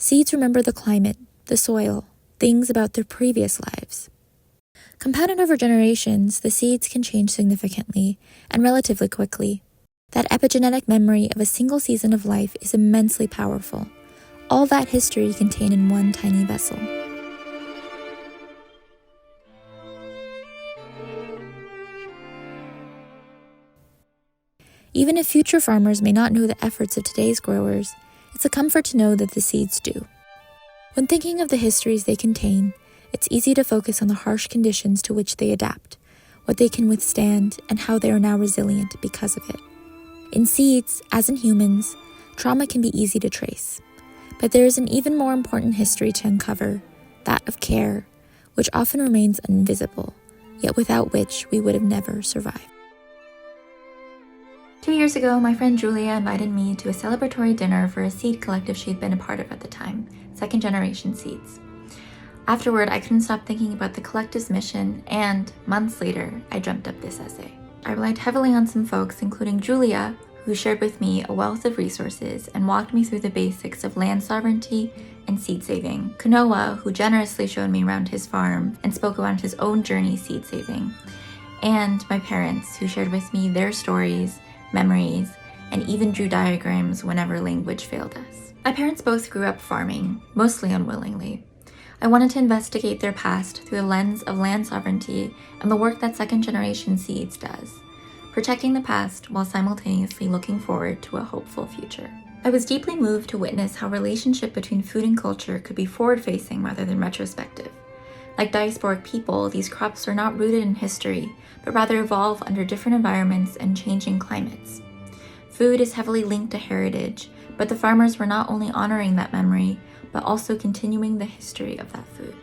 Seeds remember the climate, the soil, things about their previous lives. Compounded over generations, the seeds can change significantly and relatively quickly. That epigenetic memory of a single season of life is immensely powerful. All that history contained in one tiny vessel. Even if future farmers may not know the efforts of today's growers, it's a comfort to know that the seeds do. When thinking of the histories they contain, it's easy to focus on the harsh conditions to which they adapt, what they can withstand, and how they are now resilient because of it. In seeds, as in humans, trauma can be easy to trace. But there is an even more important history to uncover, that of care, which often remains invisible, yet without which we would have never survived. 2 years ago, my friend Julia invited me to a celebratory dinner for a seed collective she'd been a part of at the time, Second Generation Seeds. Afterward, I couldn't stop thinking about the collective's mission, and months later, I dreamt up this essay. I relied heavily on some folks, including Julia, who shared with me a wealth of resources and walked me through the basics of land sovereignty and seed saving. Kanoa, who generously showed me around his farm and spoke about his own journey seed saving. And my parents, who shared with me their stories, memories, and even drew diagrams whenever language failed us. My parents both grew up farming, mostly unwillingly. I wanted to investigate their past through the lens of land sovereignty and the work that Second Generation Seeds does, protecting the past while simultaneously looking forward to a hopeful future. I was deeply moved to witness how relationship between food and culture could be forward-facing rather than retrospective. Like diasporic people, these crops are not rooted in history, but rather evolve under different environments and changing climates. Food is heavily linked to heritage, but the farmers were not only honoring that memory, but also continuing the history of that food.